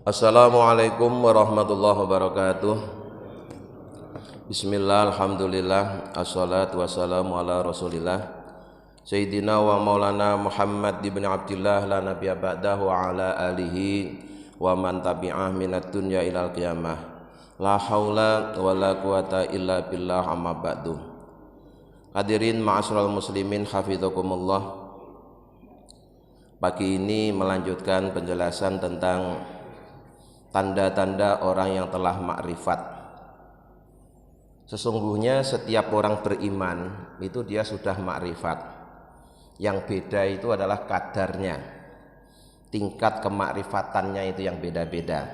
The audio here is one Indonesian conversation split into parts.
Assalamualaikum warahmatullahi wabarakatuh. Bismillah, alhamdulillah, assalatu wassalamu ala rasulillah Sayyidina wa maulana Muhammad ibn Abdillah la nabiyya ba'dahu wa ala alihi wa man tabi'ah minat dunya ilal qiyamah. La haula wa la quwata illa billah, amma ba'du. Hadirin ma'asyiral muslimin hafizakumullah. Pagi ini melanjutkan penjelasan tentang tanda-tanda orang yang telah makrifat. Sesungguhnya setiap orang beriman itu dia sudah makrifat. Yang beda itu adalah kadarnya, tingkat kemakrifatannya itu yang beda-beda.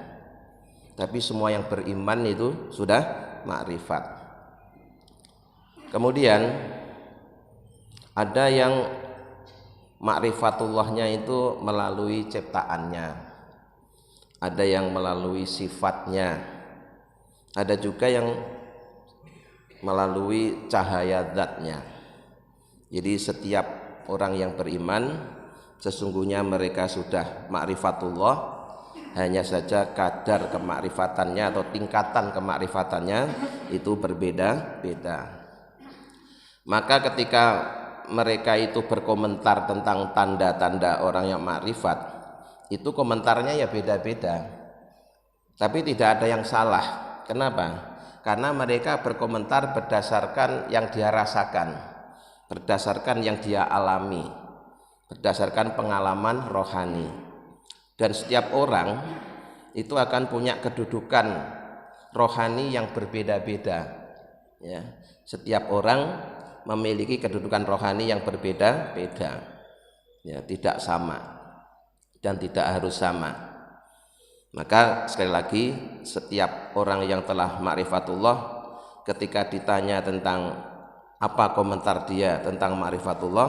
Tapi semua yang beriman itu sudah makrifat. Kemudian ada yang makrifatullahnya itu melalui ciptaannya, ada yang melalui sifatnya, ada juga yang melalui cahaya zatnya. Jadi setiap orang yang beriman sesungguhnya mereka sudah ma'rifatullah, hanya saja kadar kemakrifatannya atau tingkatan kemakrifatannya itu berbeda-beda. Maka ketika mereka itu berkomentar tentang tanda-tanda orang yang makrifat, itu komentarnya ya beda-beda, tapi tidak ada yang salah. Kenapa? Karena mereka berkomentar berdasarkan yang dia rasakan, berdasarkan yang dia alami, berdasarkan pengalaman rohani. Dan setiap orang itu akan punya kedudukan rohani yang berbeda-beda, ya. Setiap orang memiliki kedudukan rohani yang berbeda-beda, ya, tidak sama dan tidak harus sama. Maka sekali lagi, setiap orang yang telah ma'rifatullah ketika ditanya tentang apa komentar dia tentang ma'rifatullah,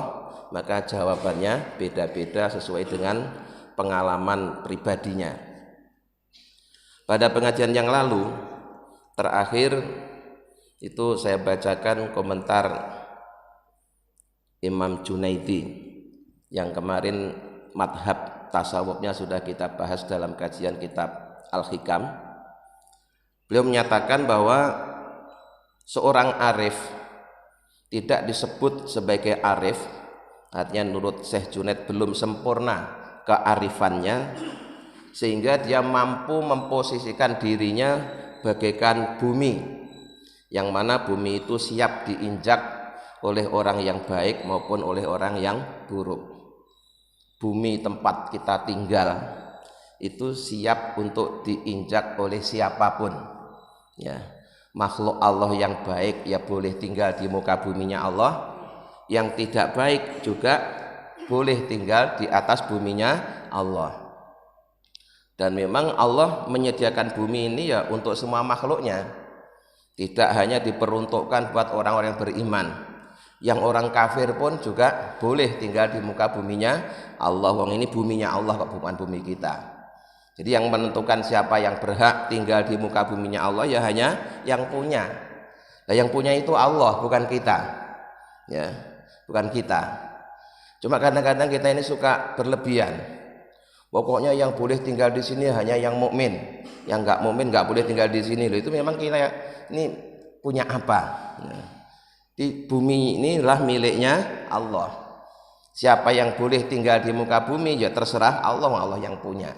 maka jawabannya beda-beda sesuai dengan pengalaman pribadinya. Pada pengajian yang lalu terakhir itu saya bacakan komentar Imam Junaidi yang kemarin madhab tasawufnya sudah kita bahas dalam kajian kitab Al-Hikam. Beliau menyatakan bahwa seorang arif tidak disebut sebagai arif, artinya menurut Syekh Junaid belum sempurna kearifannya sehingga dia mampu memposisikan dirinya bagaikan bumi, yang mana bumi itu siap diinjak oleh orang yang baik maupun oleh orang yang buruk. Bumi tempat kita tinggal itu siap untuk diinjak oleh siapapun, ya. Makhluk Allah yang baik ya boleh tinggal di muka buminya Allah, yang tidak baik juga boleh tinggal di atas buminya Allah. Dan memang Allah menyediakan bumi ini ya untuk semua makhluknya, tidak hanya diperuntukkan buat orang-orang yang beriman. Yang orang kafir pun juga boleh tinggal di muka buminya Allah. Wong ini buminya Allah kok, bukan bumi kita. Jadi yang menentukan siapa yang berhak tinggal di muka buminya Allah ya hanya yang punya. Nah, yang punya itu Allah, bukan kita, ya, bukan kita. Cuma kadang-kadang kita ini suka berlebihan. Pokoknya yang boleh tinggal di sini hanya yang mukmin, yang nggak mukmin nggak boleh tinggal di sini. Loh, itu memang kita ini punya apa? Ya. Di bumi inilah miliknya Allah. Siapa yang boleh tinggal di muka bumi ya terserah Allah, Allah yang punya.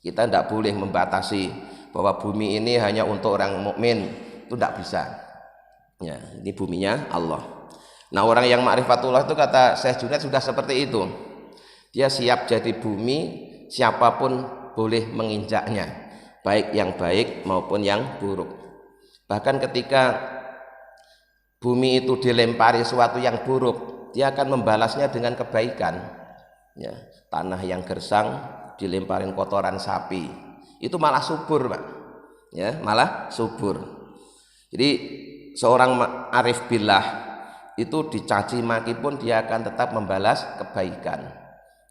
Kita tidak boleh membatasi bahwa bumi ini hanya untuk orang mukmin, itu tidak bisa. Ya, ini buminya Allah. Nah, orang yang ma'rifatullah itu kata Syekh Junaid sudah seperti itu. Dia siap jadi bumi, siapapun boleh menginjaknya, baik yang baik maupun yang buruk. Bahkan ketika bumi itu dilempari sesuatu yang buruk, dia akan membalasnya dengan kebaikan, ya. Tanah yang gersang dilemparin kotoran sapi, itu malah subur, Pak, ya, malah subur. Jadi seorang arif billah itu dicaci maki pun dia akan tetap membalas kebaikan.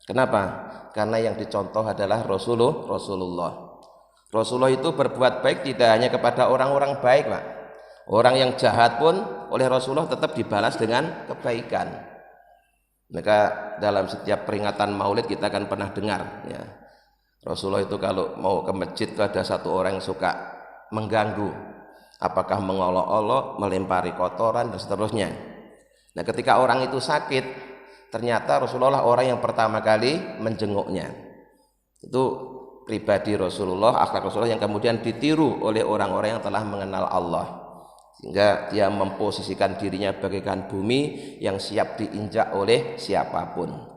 Kenapa? Karena yang dicontoh adalah Rasulullah. Rasulullah itu berbuat baik tidak hanya kepada orang-orang baik, Pak. Orang yang jahat pun oleh Rasulullah tetap dibalas dengan kebaikan. Maka dalam setiap peringatan Maulid kita akan pernah dengar, ya, Rasulullah itu kalau mau ke masjid itu ada satu orang yang suka mengganggu, apakah mengolok-olok, melempari kotoran dan seterusnya. Nah, ketika orang itu sakit, ternyata Rasulullah orang yang pertama kali menjenguknya. Itu pribadi Rasulullah, akhlak Rasulullah yang kemudian ditiru oleh orang-orang yang telah mengenal Allah, sehingga dia memposisikan dirinya bagaikan bumi yang siap diinjak oleh siapapun.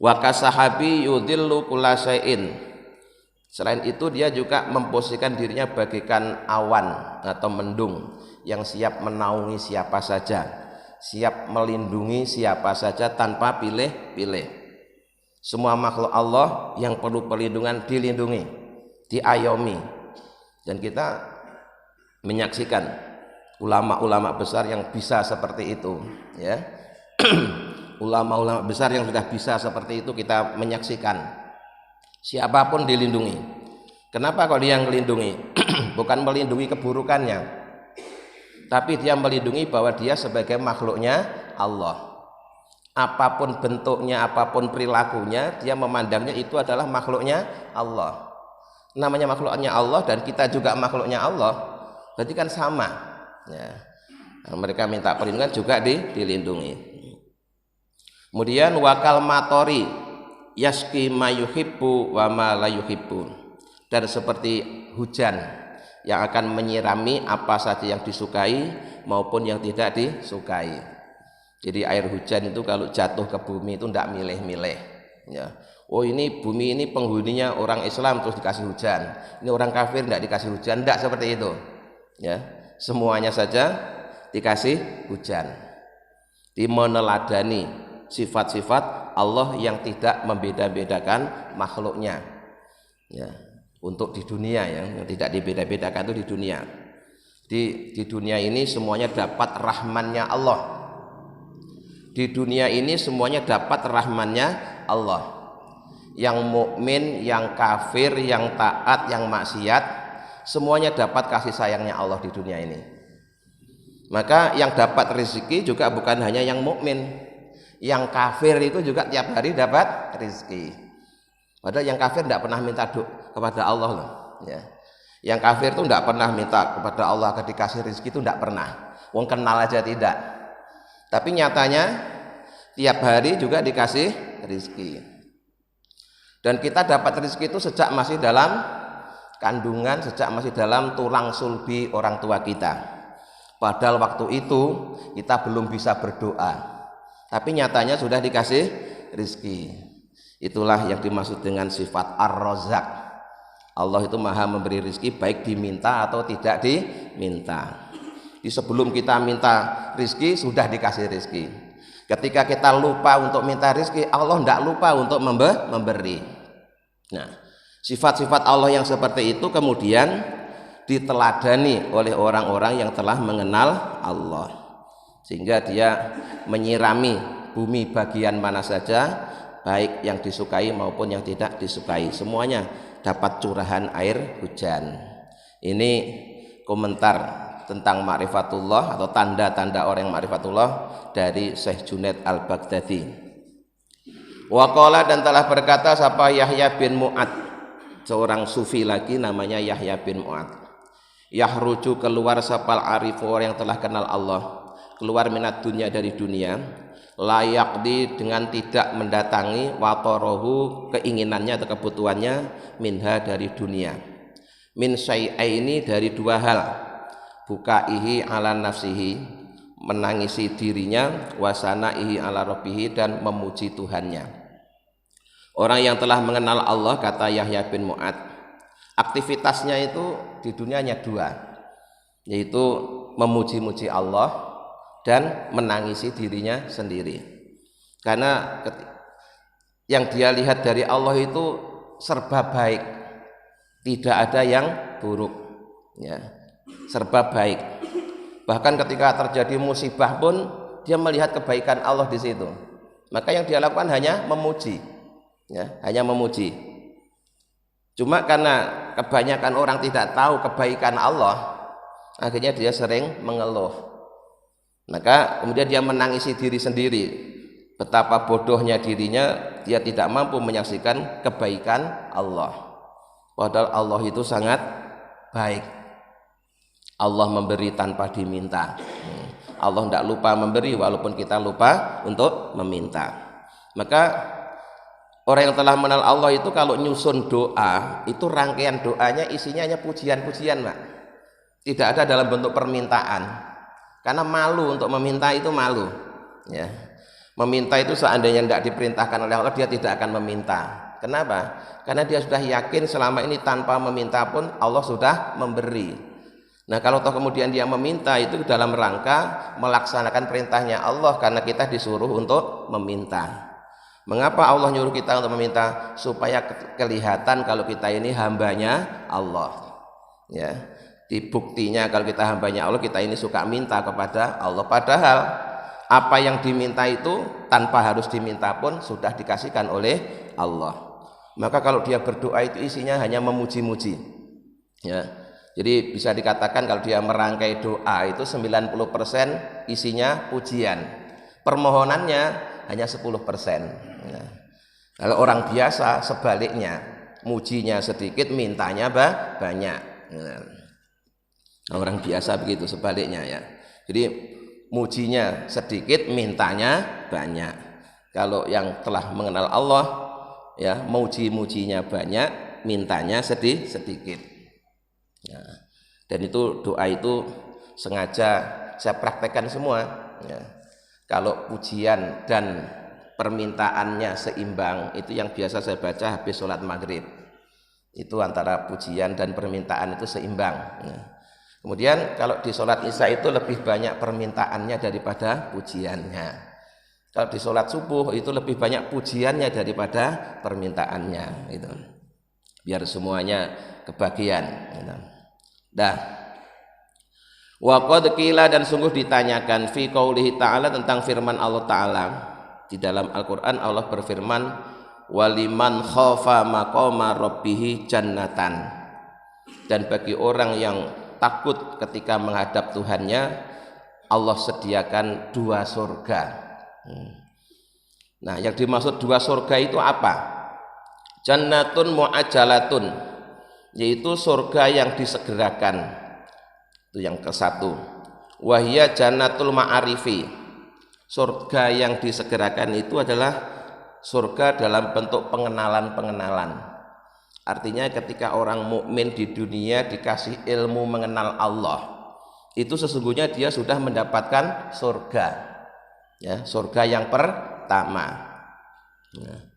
Wa kasahabi yudhillu kulla syai'in. Selain itu dia juga memposisikan dirinya bagaikan awan atau mendung yang siap menaungi siapa saja, siap melindungi siapa saja tanpa pilih-pilih. Semua makhluk Allah yang perlu perlindungan dilindungi, diayomi. Dan kita menyaksikan ulama-ulama besar yang bisa seperti itu, ya. Ulama-ulama besar yang sudah bisa seperti itu kita menyaksikan. Siapapun dilindungi. Kenapa kok dia yang melindungi? Bukan melindungi keburukannya, tapi dia melindungi bahwa dia sebagai makhluknya Allah. Apapun bentuknya, apapun perilakunya, dia memandangnya itu adalah makhluknya Allah. Namanya makhluknya Allah dan kita juga makhluknya Allah, berarti kan sama, ya. Mereka minta perlindungan juga dilindungi. Kemudian wakal matori yaski mayuhibbu wa ma la yuhibbu, dan seperti hujan yang akan menyirami apa saja yang disukai maupun yang tidak disukai. Jadi air hujan itu kalau jatuh ke bumi itu tidak milih-milih, ya. Oh, ini bumi ini penghuninya orang Islam terus dikasih hujan, ini orang kafir tidak dikasih hujan, tidak seperti itu, ya. Semuanya saja dikasih hujan. Meneladani sifat-sifat Allah yang tidak membeda-bedakan makhluknya, ya. Untuk di dunia yang tidak dibeda-bedakan itu di dunia. Di dunia ini semuanya dapat rahmannya Allah. Di dunia ini semuanya dapat rahmannya Allah. Yang mukmin, yang kafir, yang taat, yang maksiat, semuanya dapat kasih sayangnya Allah di dunia ini. Maka yang dapat rezeki juga bukan hanya yang mukmin. Yang kafir itu juga tiap hari dapat rezeki. Padahal yang kafir tidak pernah minta doa kepada Allah loh, ya. Yang kafir itu tidak pernah minta kepada Allah agar dikasih rezeki, itu tidak pernah. Wong kenal aja tidak. Tapi nyatanya tiap hari juga dikasih rezeki. Dan kita dapat rezeki itu sejak masih dalam kandungan, sejak masih dalam tulang sulbi orang tua kita. Padahal waktu itu kita belum bisa berdoa, tapi nyatanya sudah dikasih rezeki. Itulah yang dimaksud dengan sifat Ar-Razzaq. Allah itu maha memberi rezeki baik diminta atau tidak diminta. Di sebelum kita minta rezeki sudah dikasih rezeki. Ketika kita lupa untuk minta rezeki, Allah tidak lupa untuk memberi. Nah, sifat-sifat Allah yang seperti itu kemudian diteladani oleh orang-orang yang telah mengenal Allah, sehingga dia menyirami bumi bagian mana saja, baik yang disukai maupun yang tidak disukai, semuanya dapat curahan air hujan. Ini komentar tentang ma'rifatullah atau tanda-tanda orang yang ma'rifatullah dari Syekh Junaid Al-Baghdadi. Waqala, dan telah berkata siapa Yahya bin Mu'ad, seorang sufi lagi namanya Yahya bin Mu'ad. Yahruju, keluar sapal arifu, orang yang telah kenal Allah, keluar minat dunia, dari dunia, layak dengan tidak mendatangi watorohu, keinginannya atau kebutuhannya, minha, dari dunia, min syai'aini, dari dua hal, bukaihi ala nafsihi, menangisi dirinya, wasanaihi ala rabbihi, dan memuji Tuhannya. Orang yang telah mengenal Allah, kata Yahya bin Mu'ad, aktivitasnya itu di dunia hanya dua, yaitu memuji-muji Allah dan menangisi dirinya sendiri. Karena yang dia lihat dari Allah itu serba baik, tidak ada yang buruk, ya, serba baik. Bahkan ketika terjadi musibah pun dia melihat kebaikan Allah di situ. Maka yang dia lakukan hanya memuji, ya, hanya memuji. Cuma karena kebanyakan orang tidak tahu kebaikan Allah, akhirnya dia sering mengeluh. Maka kemudian dia menangisi diri sendiri. betapa bodohnya dirinya, dia tidak mampu menyaksikan kebaikan Allah. Padahal Allah itu sangat baik. Allah memberi tanpa diminta. Allah tidak lupa memberi walaupun kita lupa untuk meminta. Maka orang yang telah mengenal Allah itu kalau nyusun doa, itu rangkaian doanya isinya hanya pujian-pujian, Pak. Tidak ada dalam bentuk permintaan. Karena malu untuk meminta, itu malu. Ya. Meminta itu seandainya tidak diperintahkan oleh Allah, dia tidak akan meminta. Kenapa? Karena dia sudah yakin selama ini tanpa meminta pun Allah sudah memberi. Nah, kalau toh kemudian dia meminta, itu dalam rangka melaksanakan perintahnya Allah, karena kita disuruh untuk meminta. Mengapa Allah nyuruh kita untuk meminta? Supaya kelihatan kalau kita ini hambanya Allah. Ya, dibuktinya kalau kita hambanya Allah, kita ini suka minta kepada Allah. Padahal apa yang diminta itu tanpa harus diminta pun sudah dikasihkan oleh Allah. Maka kalau dia berdoa itu isinya hanya memuji-muji. Ya. Jadi bisa dikatakan kalau dia merangkai doa itu 90% isinya pujian. Permohonannya hanya 10%. Ya. Kalau orang biasa sebaliknya, mujinya sedikit, mintanya banyak. Ya. Orang biasa begitu sebaliknya ya. Jadi mujinya sedikit, mintanya banyak. Kalau yang telah mengenal Allah, ya, muji-mujinya banyak, mintanya sedikit. Ya. Dan itu doa itu sengaja saya praktekkan semua. Ya. Kalau pujian dan permintaannya seimbang, itu yang biasa saya baca habis sholat maghrib. Itu antara pujian dan permintaan itu seimbang. Ya. Kemudian kalau di sholat isya itu lebih banyak permintaannya daripada pujiannya. Kalau di sholat subuh itu lebih banyak pujiannya daripada permintaannya. Gitu. Biar semuanya kebagian. Gitu. Dah. Wa qad qila, dan sungguh ditanyakan fi qaulihi ta'ala, tentang firman Allah Ta'ala. Di dalam Al-Quran Allah berfirman, waliman khafa maqama rabbihi jannatan. Dan bagi orang yang takut ketika menghadap Tuhannya, Allah sediakan 2 surga. Nah, yang dimaksud 2 surga itu apa? Jannatun mu'ajjalatun, yaitu surga yang disegerakan. Itu yang ke-1. Wahia jannatul ma'arifi, surga yang disegerakan itu adalah surga dalam bentuk pengenalan-pengenalan. Artinya ketika orang mukmin di dunia dikasih ilmu mengenal Allah, itu sesungguhnya dia sudah mendapatkan surga. Ya, surga yang pertama. Ya.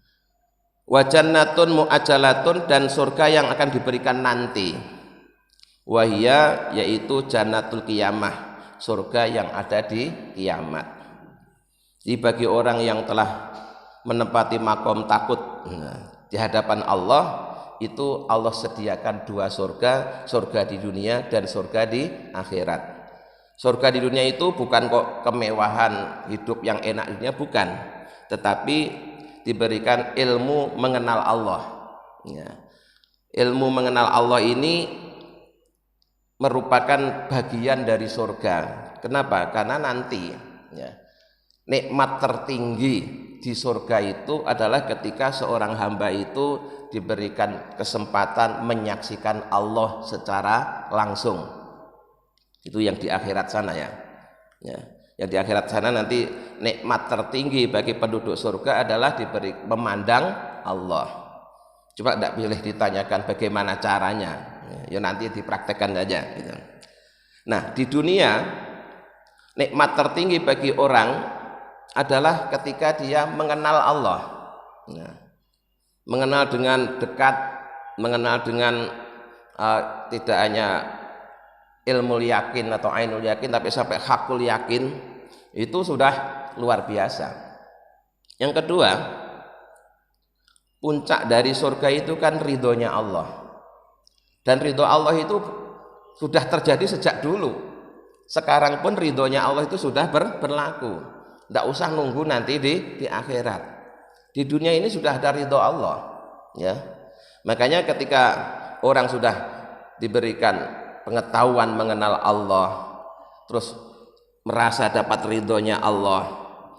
Wa jannatun mu'ajjalatun, dan surga yang akan diberikan nanti. Wahia, yaitu jannatul qiyamah, surga yang ada di kiamat. Jadi bagi orang yang telah menempati makom takut di hadapan Allah, itu Allah sediakan 2 surga, surga di dunia dan surga di akhirat. Surga di dunia itu bukan kok kemewahan hidup yang enak di dunia, bukan, tetapi diberikan ilmu mengenal Allah. Ya. Ilmu mengenal Allah ini merupakan bagian dari surga. Kenapa? Karena nanti ya, nikmat tertinggi di surga itu adalah ketika seorang hamba itu diberikan kesempatan menyaksikan Allah secara langsung. Itu yang di akhirat sana ya. Ya. Yang di akhirat sana nanti nikmat tertinggi bagi penduduk surga adalah diberi memandang Allah. Coba tidak boleh ditanyakan bagaimana caranya. Ya nanti dipraktekkan saja. Gitu. Nah, di dunia nikmat tertinggi bagi orang adalah ketika dia mengenal Allah. Nah, mengenal dengan dekat, mengenal dengan tidak hanya ilmu yakin atau ainul yakin, tapi sampai hakul yakin, itu sudah luar biasa. Yang kedua, puncak dari surga itu kan ridhonya Allah. Dan ridho Allah itu sudah terjadi sejak dulu. Sekarang pun ridhonya Allah itu sudah berlaku. Tidak usah nunggu nanti di akhirat. Di dunia ini sudah ada ridho Allah. Ya. Makanya ketika orang sudah diberikan pengetahuan mengenal Allah, terus merasa dapat ridhonya Allah,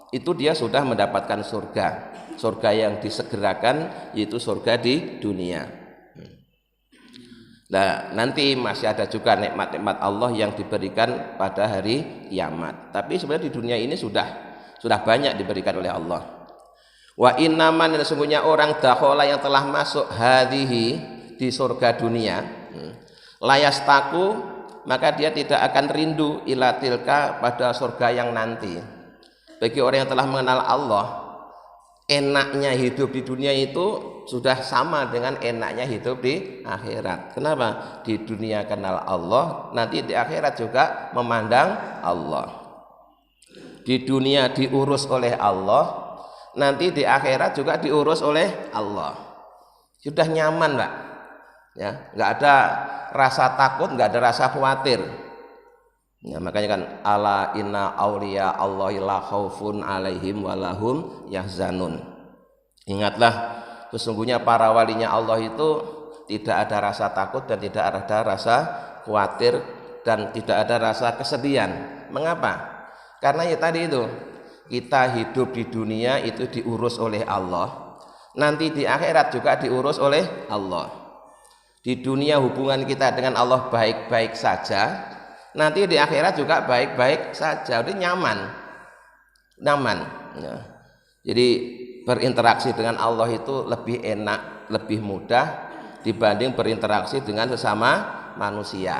itu dia sudah mendapatkan surga. Surga yang disegerakan yaitu surga di dunia. Nah, nanti masih ada juga nikmat-nikmat Allah yang diberikan pada hari kiamat. Tapi sebenarnya di dunia ini sudah banyak diberikan oleh Allah. Wa innaman, dan sesungguhnya orang dakhala yang telah masuk hadhihi di surga dunia, layastaku, maka dia tidak akan rindu ila tilka, pada surga yang nanti. Bagi orang yang telah mengenal Allah, enaknya hidup di dunia itu sudah sama dengan enaknya hidup di akhirat. Kenapa? Di dunia kenal Allah, nanti di akhirat juga memandang Allah. Di dunia diurus oleh Allah, nanti di akhirat juga diurus oleh Allah. Sudah nyaman, Pak. Ya, nggak ada rasa takut, nggak ada rasa khawatir. Ya, makanya kan ala inna auliya Allahi la khaufun alaihim walahum yahzanun. Ingatlah, sesungguhnya para walinya Allah itu tidak ada rasa takut dan tidak ada rasa khawatir dan tidak ada rasa kesedihan. Mengapa? Karena ya tadi itu, kita hidup di dunia itu diurus oleh Allah, nanti di akhirat juga diurus oleh Allah. Di dunia hubungan kita dengan Allah baik-baik saja, nanti di akhirat juga baik-baik saja. Jadi nyaman ya. Jadi berinteraksi dengan Allah itu lebih enak, lebih mudah dibanding berinteraksi dengan sesama manusia.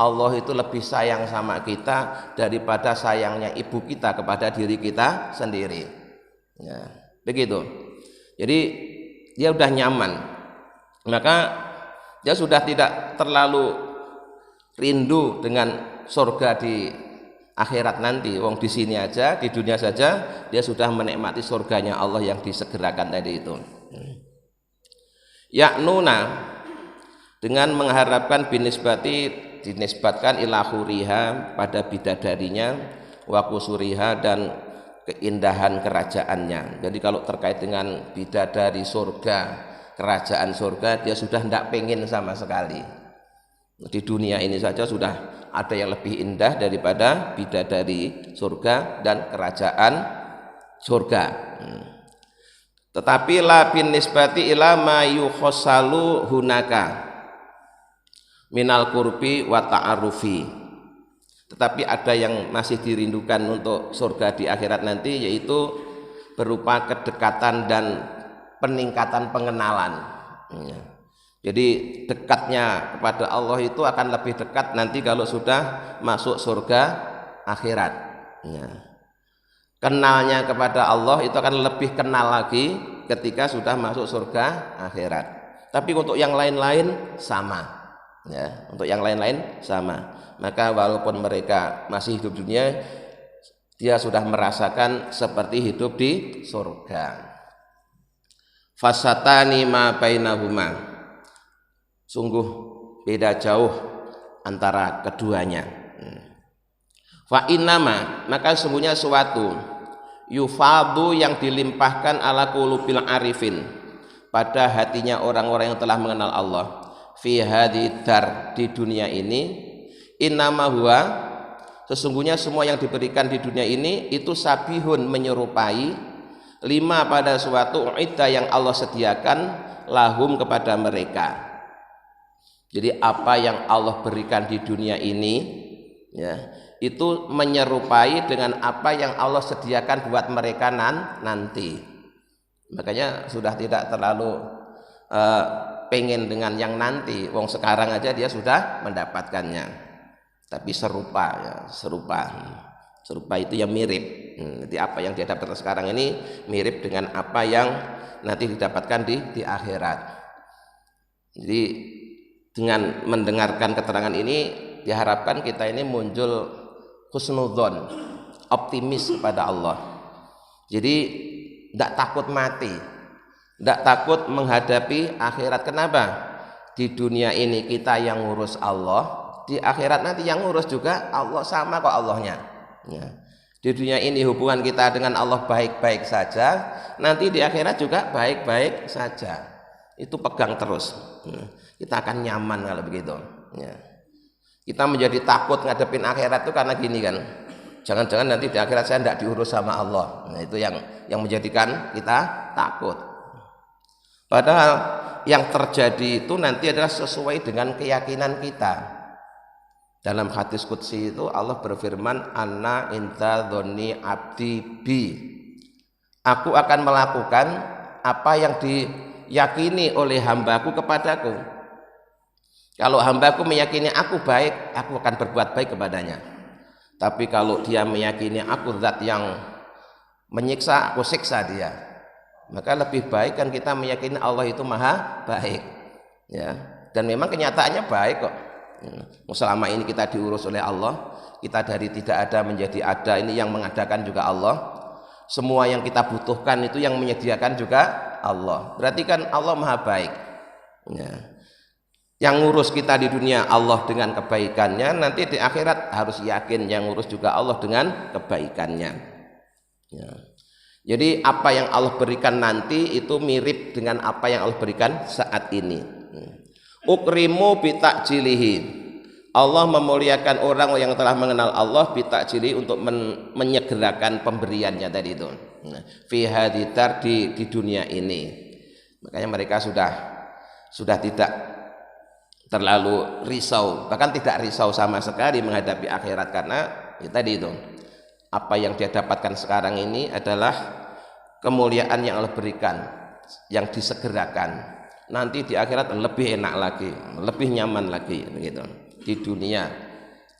Allah itu lebih sayang sama kita daripada sayangnya ibu kita kepada diri kita sendiri ya, begitu. Jadi dia udah nyaman, maka dia sudah tidak terlalu rindu dengan surga di akhirat nanti. Wong di sini aja, di dunia saja dia sudah menikmati surganya Allah yang disegerakan tadi itu. Yaknuna, dengan mengharapkan dinisbatkan ila huriha, pada bidadarinya, wa kusuriha, dan keindahan kerajaannya. Jadi kalau terkait dengan bidadari surga, kerajaan surga, dia sudah tidak pengen sama sekali. Di dunia ini saja sudah ada yang lebih indah daripada bidadari surga dan kerajaan surga. Tetapi la bin nisbati ila ma yukhassalu hunaka minal kurbi wa ta'arufi. Tetapi ada yang masih dirindukan untuk surga di akhirat nanti, yaitu berupa kedekatan dan peningkatan pengenalan. Jadi dekatnya kepada Allah itu akan lebih dekat nanti kalau sudah masuk surga akhirat. Kenalnya kepada Allah itu akan lebih kenal lagi ketika sudah masuk surga akhirat. Tapi untuk yang lain-lain sama. Ya, untuk yang lain-lain sama. Maka walaupun mereka masih hidup dunia, dia sudah merasakan seperti hidup di surga. Fasatani ma bainahuma, sungguh beda jauh antara keduanya. Fa innama, maka sungguhnya suatu yufadu yang dilimpahkan ala qulubil arifin, pada hatinya orang-orang yang telah mengenal Allah, fi hadidar, di dunia ini, innama huwa, sesungguhnya semua yang diberikan di dunia ini itu sabihun, menyerupai, lima, pada suatu iddah yang Allah sediakan lahum, kepada mereka. Jadi apa yang Allah berikan di dunia ini ya, itu menyerupai dengan apa yang Allah sediakan buat mereka nanti. Makanya sudah tidak terlalu pengen dengan yang nanti. Wong sekarang aja dia sudah mendapatkannya. Tapi serupa ya, serupa itu yang mirip. Jadi apa yang dia dapatkan sekarang ini mirip dengan apa yang nanti didapatkan di akhirat. Jadi dengan mendengarkan keterangan ini diharapkan kita ini muncul husnudzon, optimis kepada Allah. Jadi tidak takut mati, tidak takut menghadapi akhirat. Kenapa? Di dunia ini kita yang ngurus Allah, di akhirat nanti yang ngurus juga Allah, sama kok Allahnya ya. Di dunia ini hubungan kita dengan Allah baik-baik saja, nanti di akhirat juga baik-baik saja. Itu pegang terus, kita akan nyaman kalau begitu ya. Kita menjadi takut ngadepin akhirat itu karena gini kan, Jangan-jangan nanti di akhirat saya tidak diurus sama Allah. Nah, itu yang menjadikan kita takut. Padahal yang terjadi itu nanti adalah sesuai dengan keyakinan kita. Dalam hadis qudsi itu Allah berfirman, "Anna inta dzonni abdi bi." Aku akan melakukan apa yang diyakini oleh hambaku kepadaku. Kalau hambaku meyakini aku baik, aku akan berbuat baik kepadanya. Tapi kalau dia meyakini aku zat yang menyiksa, aku siksa dia. Maka lebih baik kan kita meyakini Allah itu maha baik, ya. Dan memang kenyataannya baik kok. Selama ini kita diurus oleh Allah, kita dari tidak ada menjadi ada, ini yang mengadakan juga Allah. Semua yang kita butuhkan itu yang menyediakan juga Allah. Berarti kan Allah maha baik, ya. Yang ngurus kita di dunia Allah dengan kebaikannya, nanti di akhirat harus yakin yang ngurus juga Allah dengan kebaikannya, ya. Jadi apa yang Allah berikan nanti itu mirip dengan apa yang Allah berikan saat ini. Ukrimu bitakjilihi, Allah memuliakan orang yang telah mengenal Allah bitakjilihi, untuk menyegerakan pemberiannya tadi itu. Fi hadidar, di dunia ini. Makanya mereka sudah tidak terlalu risau, bahkan tidak risau sama sekali menghadapi akhirat, karena ya tadi itu, apa yang dia dapatkan sekarang ini adalah kemuliaan yang Allah berikan, yang disegerakan. Nanti di akhirat lebih enak lagi, lebih nyaman lagi begitu. Di dunia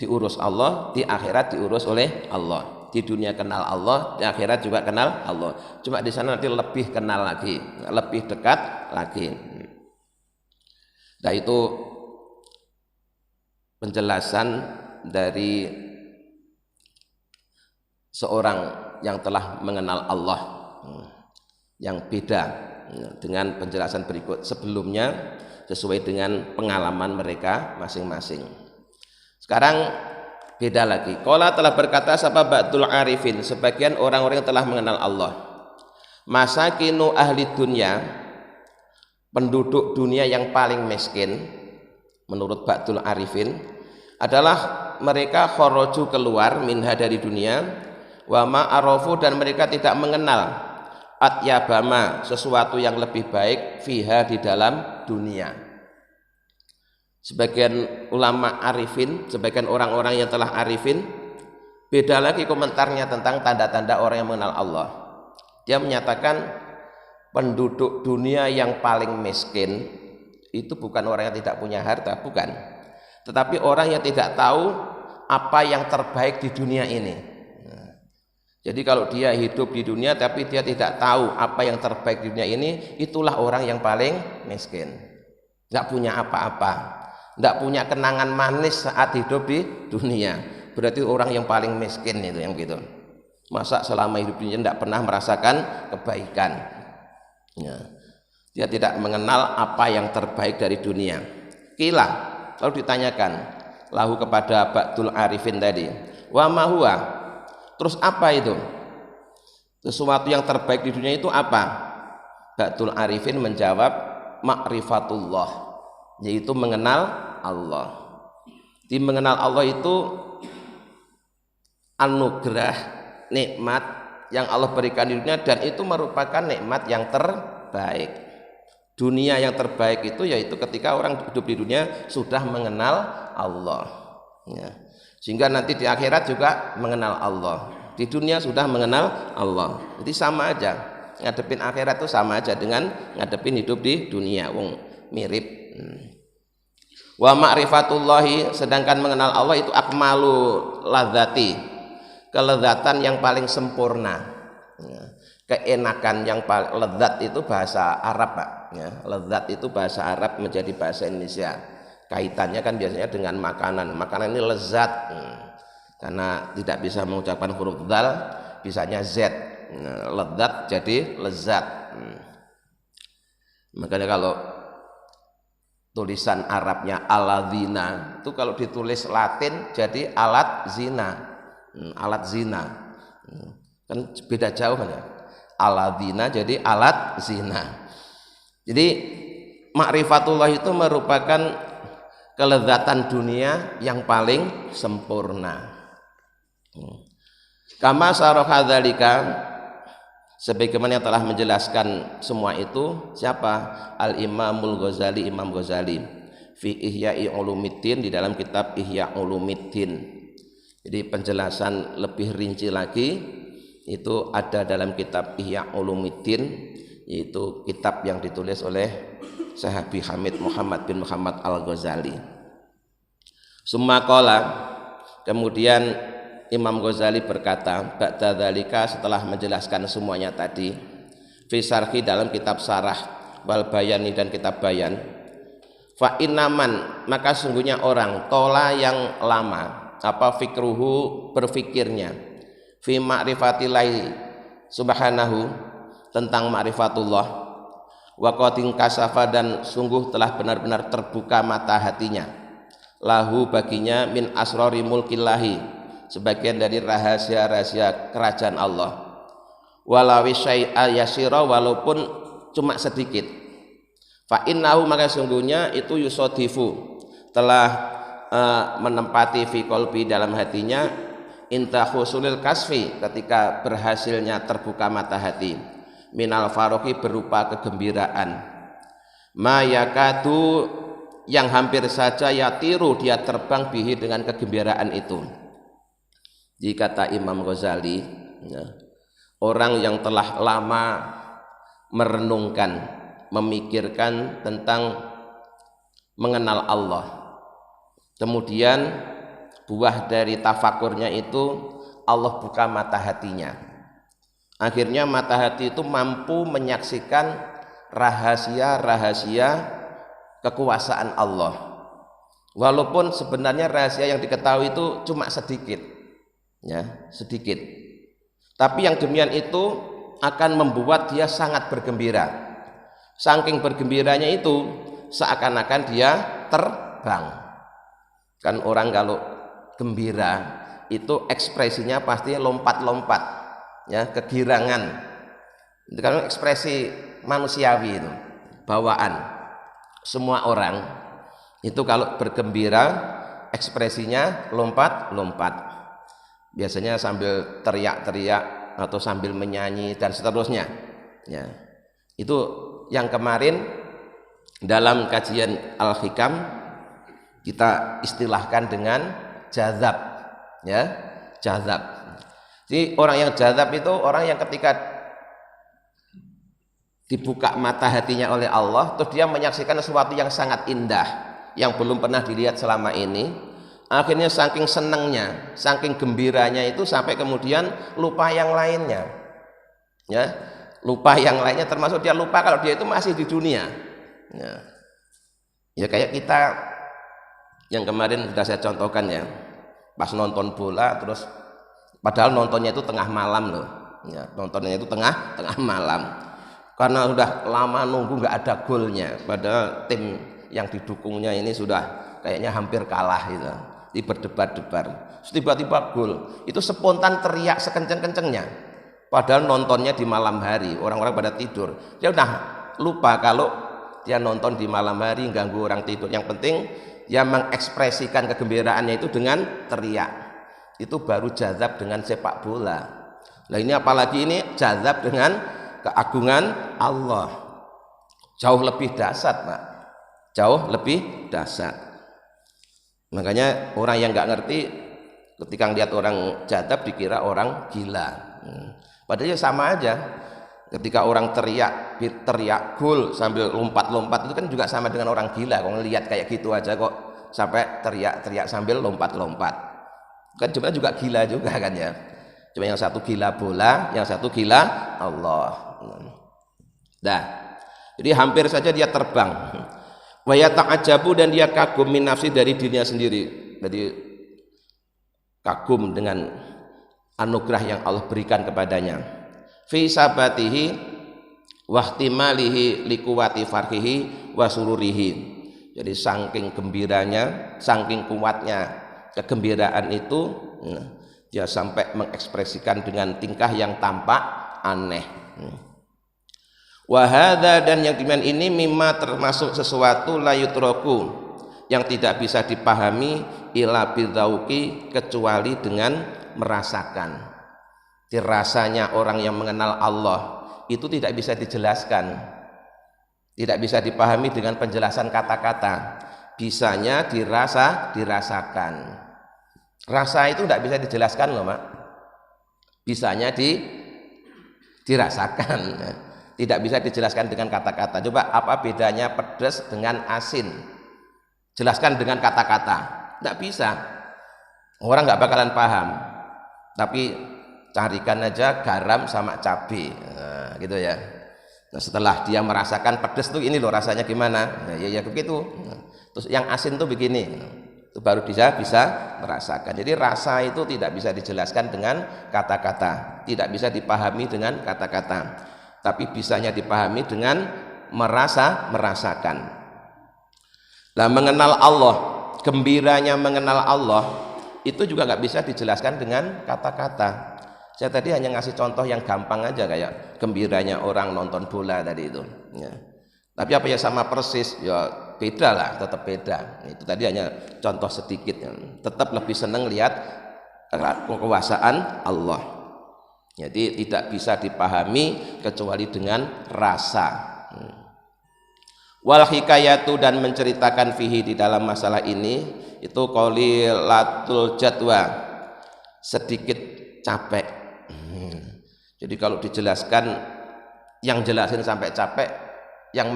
diurus Allah, di akhirat diurus oleh Allah. Di dunia kenal Allah, di akhirat juga kenal Allah. Cuma di sana nanti lebih kenal lagi, lebih dekat lagi. Nah, itu penjelasan dari seorang yang telah mengenal Allah, yang beda dengan penjelasan berikut sebelumnya, sesuai dengan pengalaman mereka masing-masing. Sekarang beda lagi. Qala telah berkata sapa ba'dul arifin, sebagian orang-orang yang telah mengenal Allah, masakinu ahli dunya, penduduk dunia yang paling miskin menurut ba'dul arifin adalah mereka kharaju, keluar, minha, dari dunia, wa ma arafu, dan mereka tidak mengenal atyabama, sesuatu yang lebih baik, fiha, di dalam dunia. Sebagian ulama arifin, sebagian orang-orang yang telah arifin, beda lagi komentarnya tentang tanda-tanda orang yang mengenal Allah. Dia menyatakan penduduk dunia yang paling miskin itu bukan orang yang tidak punya harta, bukan, tetapi orang yang tidak tahu apa yang terbaik di dunia ini. Jadi kalau dia hidup di dunia tapi dia tidak tahu apa yang terbaik di dunia ini, itulah orang yang paling miskin. Tidak punya apa-apa, tidak punya kenangan manis saat hidup di dunia. Berarti orang yang paling miskin itu yang gitu. Masa selama hidup di dunia tidak pernah merasakan kebaikan, ya. Dia tidak mengenal apa yang terbaik dari dunia. Kila, lalu ditanyakan lahu kepada ba'dul arifin tadi, wa ma huwa, terus apa itu sesuatu yang terbaik di dunia itu apa? Ba'dul arifin menjawab, ma'rifatullah, yaitu mengenal Allah. Di mengenal Allah itu anugerah, nikmat yang Allah berikan di dunia, dan itu merupakan nikmat yang terbaik. Dunia yang terbaik itu yaitu ketika orang hidup di dunia sudah mengenal Allah, ya. Sehingga nanti di akhirat juga mengenal Allah. Di dunia sudah mengenal Allah. Jadi sama aja, ngadepin akhirat itu sama aja dengan ngadepin hidup di dunia, mirip. Wa ma'rifatullahi, sedangkan mengenal Allah itu akmalu ladzati, kelezatan yang paling sempurna, ya. Keenakan yang paling lezat itu bahasa Arab, Pak, ya. Lezat itu bahasa Arab menjadi bahasa Indonesia. Kaitannya kan biasanya dengan makanan. Makanan ini lezat, karena tidak bisa mengucapkan huruf dzal, bisanya z. Lezat jadi lezat. Makanya kalau tulisan Arabnya aladzina itu kalau ditulis Latin jadi alat zina. Alat zina. Kan beda jauh kan ya. Aladzina jadi alat zina. Jadi ma'rifatullah itu merupakan kelezatan dunia yang paling sempurna. Kama sarah dzalika, sebagaimana yang telah menjelaskan semua itu siapa? Al Imamul Ghazali, Imam Ghazali fi Ihya'i Ulumiddin, di dalam kitab Ihya Ulumiddin. Jadi penjelasan lebih rinci lagi itu ada dalam kitab Ihya Ulumiddin, yaitu kitab yang ditulis oleh Sahabi Hamid Muhammad bin Muhammad Al-Ghazali. Summa qala, kemudian Imam Ghazali berkata, ba'da dzalika, setelah menjelaskan semuanya tadi, fi syarhi, dalam kitab Sarah, wal Bayani, dan kitab Bayan, fa innaman, maka sungguhnya orang, tola yang lama, apa fikruhu, berfikirnya, fi ma'rifatillahi subhanahu, tentang ma'rifatullah, wa qatin kasafa, dan sungguh telah benar-benar terbuka mata hatinya, lahu, baginya, min asrori mulkillahi, sebagian dari rahasia-rahasia kerajaan Allah, walawi syai'a yasira, walaupun cuma sedikit, fa innahu, maka sungguhnya itu yusodifu, telah menempati fi qalbi, dalam hatinya, inta husulil kasfi, ketika berhasilnya terbuka mata hati, minal farohi, berupa kegembiraan, ma yakadu, yang hampir saja yatiru, dia terbang, bihi, dengan kegembiraan itu. Jika kata Imam Ghazali, ya, orang yang telah lama merenungkan, memikirkan tentang mengenal Allah, kemudian buah dari tafakurnya itu Allah buka mata hatinya, akhirnya mata hati itu mampu menyaksikan rahasia-rahasia kekuasaan Allah, walaupun sebenarnya rahasia yang diketahui itu cuma sedikit, ya, sedikit, tapi yang demikian itu akan membuat dia sangat bergembira. Saking bergembiranya itu seakan-akan dia terbang. Kan orang kalau gembira itu ekspresinya pasti lompat-lompat, ya, kegirangan. Itu kan ekspresi manusiawi, itu bawaan. Semua orang itu kalau bergembira ekspresinya lompat-lompat, biasanya sambil teriak-teriak atau sambil menyanyi dan seterusnya, ya. Itu yang kemarin dalam kajian Al-Hikam kita istilahkan dengan jazab, ya, jazab. Jadi orang yang jazab itu orang yang ketika dibuka mata hatinya oleh Allah, terus dia menyaksikan sesuatu yang sangat indah yang belum pernah dilihat selama ini. Akhirnya saking senangnya, saking gembiranya itu sampai kemudian lupa yang lainnya, ya, lupa yang lainnya, termasuk dia lupa kalau dia itu masih di dunia, ya. Ya kayak kita yang kemarin sudah saya contohkan, ya, pas nonton bola terus padahal nontonnya itu tengah malam loh, ya, nontonnya itu tengah malam karena sudah lama nunggu nggak ada golnya, padahal tim yang didukungnya ini sudah kayaknya hampir kalah gitu. Berdebar-debar, tiba-tiba gol, itu spontan teriak sekenceng-kencengnya, padahal nontonnya di malam hari, orang-orang pada tidur, dia udah lupa kalau dia nonton di malam hari, ganggu orang tidur. Yang penting dia mengekspresikan kegembiraannya itu dengan teriak. Itu baru jazab dengan sepak bola. Nah ini apalagi ini jazab dengan keagungan Allah, jauh lebih dahsyat, Pak, jauh lebih dahsyat. Makanya orang yang nggak ngerti ketika lihat orang jadab dikira orang gila. Padahal ya sama aja. Ketika orang teriak gol sambil lompat-lompat itu kan juga sama dengan orang gila. Kalau lihat kayak gitu aja kok sampai teriak-teriak sambil lompat-lompat, kan cuma juga gila juga kan, ya. Cuma yang satu gila bola, yang satu gila Allah. Nah, jadi hampir saja dia terbang. Wa yata'ajabu, dan dia kagum min nafsi, dari dirinya sendiri. Jadi kagum dengan anugerah yang Allah berikan kepadanya. Fi sabatihi wa ihtimalihi liquwati farhihi wa sururihi. Jadi saking gembiranya, saking kuatnya kegembiraan itu, dia sampai mengekspresikan dengan tingkah yang tampak aneh. Wahada, dan yang demikian ini mimma, termasuk sesuatu la yutraku, yang tidak bisa dipahami ila bidzauqi, kecuali dengan merasakan. rasanya orang yang mengenal Allah itu tidak bisa dijelaskan, tidak bisa dipahami dengan penjelasan kata-kata, bisanya dirasakan. Rasa itu tidak bisa dijelaskan loh Mak, bisanya dirasakan, tidak bisa dijelaskan dengan kata-kata. Coba apa bedanya pedas dengan asin, jelaskan dengan kata-kata, tidak bisa, orang nggak bakalan paham. Tapi carikan aja garam sama cabai, nah, gitu ya. Nah, setelah dia merasakan pedas tuh ini loh rasanya gimana, nah, ya begitu. Nah, terus yang asin tuh begini, itu baru bisa merasakan. Jadi rasa itu tidak bisa dijelaskan dengan kata-kata, tidak bisa dipahami dengan kata-kata, tapi bisanya dipahami dengan merasakan. Nah, mengenal Allah, gembiranya mengenal Allah itu juga nggak bisa dijelaskan dengan kata-kata. Saya tadi hanya ngasih contoh yang gampang aja, kayak gembiranya orang nonton bola tadi itu ya. Tapi apa ya sama persis ya, beda lah, tetap beda. Itu tadi hanya contoh sedikit ya. Tetap lebih senang lihat kekuasaan Allah. Jadi tidak bisa dipahami kecuali dengan rasa. Wal hikayatu, dan menceritakan fihi di dalam masalah ini itu qalilatul jadwa, sedikit capek. Jadi kalau dijelaskan, yang jelasin sampai capek, yang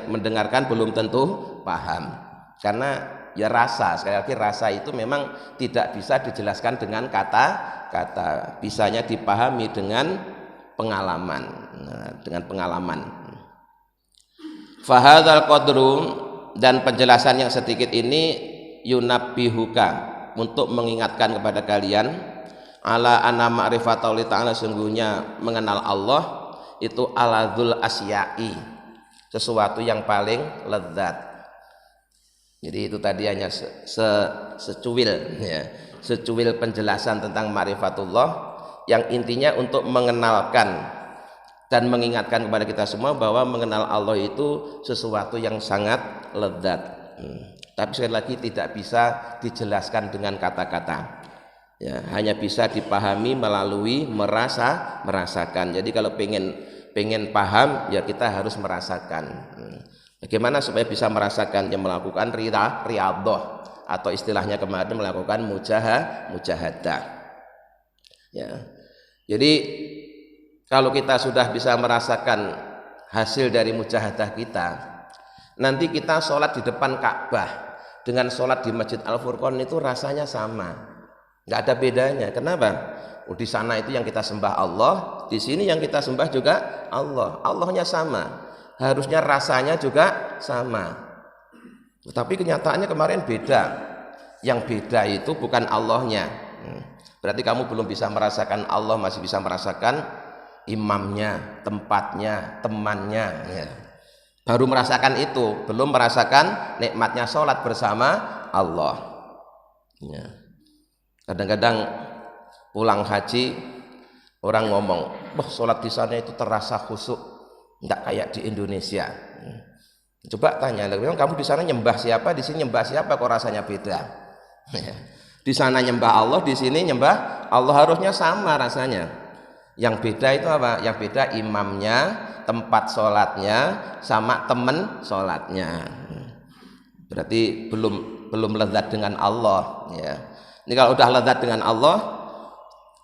mendengarkan belum tentu paham, karena ya rasa, sekali lagi rasa itu memang tidak bisa dijelaskan dengan kata-kata, bisanya dipahami dengan pengalaman. Nah, dengan pengalaman. Fahadzal qadru, dan penjelasan yang sedikit ini yunabbihuka, untuk mengingatkan kepada kalian, ala anna ma'rifatul ta'ala, sungguhnya mengenal Allah itu aladzul asyai, sesuatu yang paling lezat. Jadi itu tadi hanya secuil ya, secuil penjelasan tentang ma'rifatullah yang intinya untuk mengenalkan dan mengingatkan kepada kita semua bahwa mengenal Allah itu sesuatu yang sangat lezat. Tapi sekali lagi tidak bisa dijelaskan dengan kata-kata. Ya, hanya bisa dipahami melalui merasakan. Jadi kalau pengen paham ya kita harus merasakan. Bagaimana supaya bisa merasakan? Yang melakukan riyadhah, atau istilahnya kemarin melakukan mujahadah. Ya. Jadi kalau kita sudah bisa merasakan hasil dari mujahadah kita, nanti kita sholat di depan Ka'bah dengan sholat di Masjid Al-Furqan itu rasanya sama. Nggak ada bedanya. Kenapa? Di sana itu yang kita sembah Allah, di sini yang kita sembah juga Allah. Allahnya sama, harusnya rasanya juga sama. Tetapi kenyataannya kemarin beda. Yang beda itu bukan Allahnya. Berarti kamu belum bisa merasakan Allah, masih bisa merasakan imamnya, tempatnya, temannya ya. Baru merasakan itu, belum merasakan nikmatnya sholat bersama Allah ya. Kadang-kadang pulang haji orang ngomong, wah sholat di sana itu terasa khusyuk, nggak kayak di Indonesia. Coba tanya, memang kamu di sana nyembah siapa, di sini nyembah siapa, kok rasanya beda? Di sana nyembah Allah, di sini nyembah Allah, harusnya sama rasanya. Yang beda itu apa? Yang beda imamnya, tempat sholatnya, sama temen sholatnya. Berarti belum lezat dengan Allah ya. Ini kalau udah lezat dengan Allah,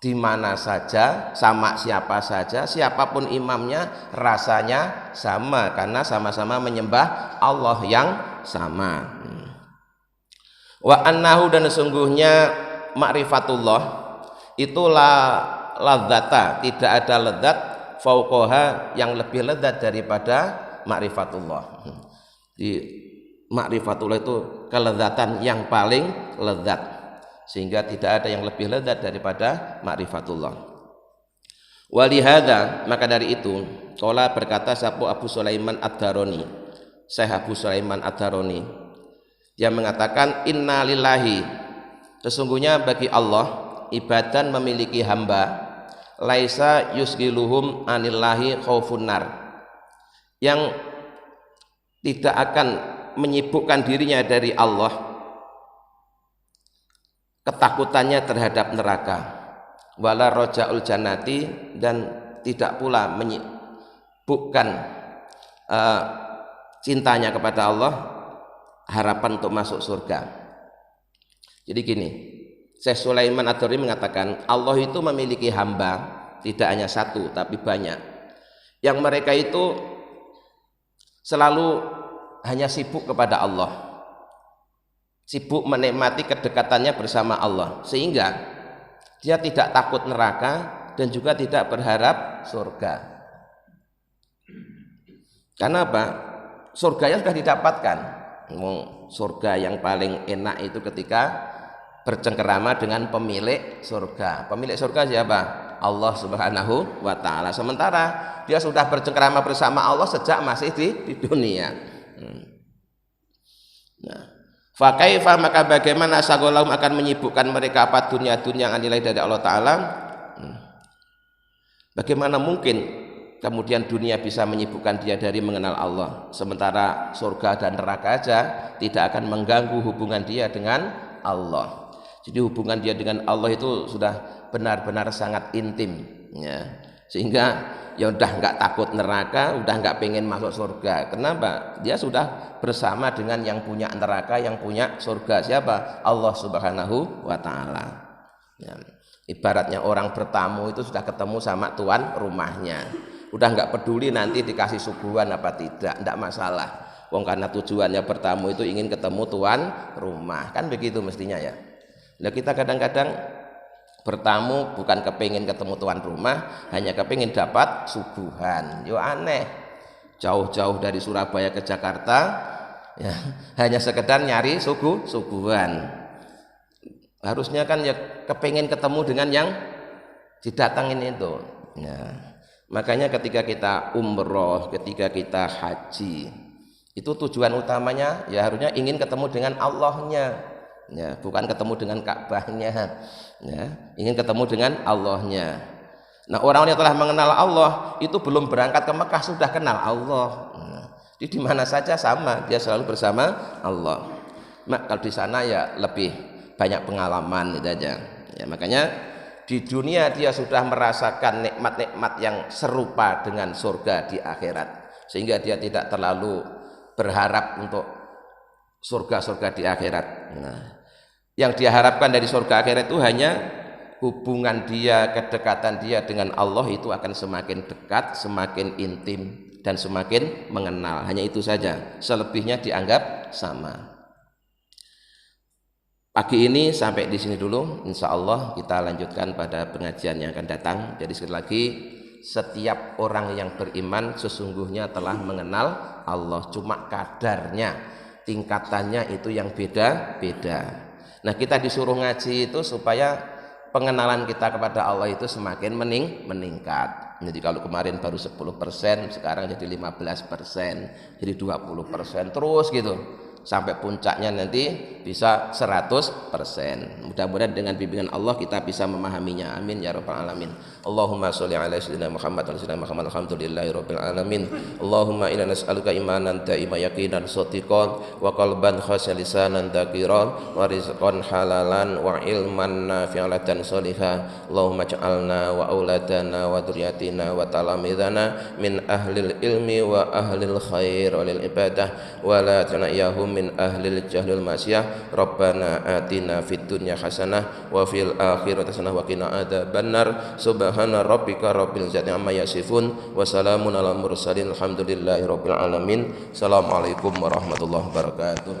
di mana saja, sama siapa saja, siapapun imamnya, rasanya sama, karena sama-sama menyembah Allah yang sama. Wa annahu, dan sesungguhnya ma'rifatullah itulah ladzata, tidak ada lezat fauqaha, yang lebih lezat daripada ma'rifatullah. Di ma'rifatullah itu kelezatan yang paling lezat, sehingga tidak ada yang lebih lezat daripada ma'rifatullah. Walihada, maka dari itu qala, berkata sapu Abu Sulaiman Ad-Darani, Syekh Abu Sulaiman Ad-Darani, dia mengatakan inna lillahi, sesungguhnya bagi Allah ibadan memiliki hamba, laisa yusgiluhum anillahi khaufun nar, yang tidak akan menyibukkan dirinya dari Allah ketakutannya terhadap neraka. wala rojaul jannati, dan tidak pula menyibukkan cintanya kepada Allah, harapan untuk masuk surga. Jadi gini, Syekh Sulaiman Ad-Dari mengatakan Allah itu memiliki hamba tidak hanya satu tapi banyak, yang mereka itu selalu hanya sibuk kepada Allah, sibuk menikmati kedekatannya bersama Allah, sehingga dia tidak takut neraka dan juga tidak berharap surga. Karena apa? Surganya sudah didapatkan. Surga yang paling enak itu ketika bercengkerama dengan pemilik surga. Pemilik surga siapa? Allah Subhanahu wa ta'ala. Sementara dia sudah bercengkerama bersama Allah sejak masih di dunia. Nah, fa kaifa, maka bagaimana sagolahum akan menyibukkan mereka apa dunia-dunia yang nilai dari Allah Ta'ala. Bagaimana mungkin kemudian dunia bisa menyibukkan dia dari mengenal Allah, sementara surga dan neraka aja tidak akan mengganggu hubungan dia dengan Allah. Jadi hubungan dia dengan Allah itu sudah benar-benar sangat intim ya. Sehingga ya udah nggak takut neraka, udah nggak pengen masuk surga. Kenapa? Dia sudah bersama dengan yang punya neraka, yang punya surga. Siapa? Allah Subhanahu wa ta'ala ya. Ibaratnya orang bertamu itu sudah ketemu sama tuan rumahnya, udah nggak peduli nanti dikasih suguhan apa tidak masalah. Wong karena tujuannya bertamu itu ingin ketemu tuan rumah, kan begitu mestinya ya. Nah kita kadang-kadang bertamu bukan kepingin ketemu tuan rumah, hanya kepingin dapat suguhan. Yo aneh, jauh-jauh dari Surabaya ke Jakarta ya, hanya sekedar nyari suguhan. Harusnya kan ya kepingin ketemu dengan yang didatangin itu ya. Makanya ketika kita umroh, ketika kita haji, itu tujuan utamanya ya harusnya ingin ketemu dengan Allahnya ya, bukan ketemu dengan Ka'bahnya ya, ingin ketemu dengan Allahnya. Nah orang yang telah mengenal Allah itu belum berangkat ke Mekah sudah kenal Allah. Jadi di mana saja sama, dia selalu bersama Allah. Kalau di sana ya lebih banyak pengalaman itu aja ya. Makanya di dunia dia sudah merasakan nikmat-nikmat yang serupa dengan surga di akhirat, sehingga dia tidak terlalu berharap untuk surga-surga di akhirat. Nah, yang dia harapkan dari surga akhirat itu hanya hubungan dia, kedekatan dia dengan Allah itu akan semakin dekat, semakin intim, dan semakin mengenal. Hanya itu saja, selebihnya dianggap sama. Pagi ini sampai di sini dulu, insya Allah kita lanjutkan pada pengajian yang akan datang. Jadi sekali lagi, setiap orang yang beriman sesungguhnya telah mengenal Allah, cuma kadarnya, tingkatannya itu yang beda-beda. Nah kita disuruh ngaji itu supaya pengenalan kita kepada Allah itu semakin meningkat. Jadi kalau kemarin baru 10%, sekarang jadi 15%, jadi 20%, terus gitu sampai puncaknya nanti bisa 100%. Mudah-mudahan dengan bimbingan Allah kita bisa memahaminya. Amin ya rabbal alamin. Allahumma sholli ala sayyidina Muhammad wa sayyidina Muhammad, alhamdulillahi rabbil alamin. Allahumma inna nas'aluka imanan da'ima yaqinan shadiqan wa qalban khashi'an lisanan dzakiran wa rizqan halalan wa ilman nafi'an dan sholihan. Allahumma ja'alna wa auladana wa dzurriyyatina wa talamidana min ahlil ilmi wa ahlil khair walil ibadah wa la tanayahum min ahlil jahlil masyah. Rabbana atina fid dunya hasanah wa fil akhirati hasanah wa qina adzabannar. Subhana rabbika rabbil izzati amma yasifun wa salamun alal mursalin alhamdulillahi rabbil alamin. Assalamualaikum warahmatullahi wabarakatuh.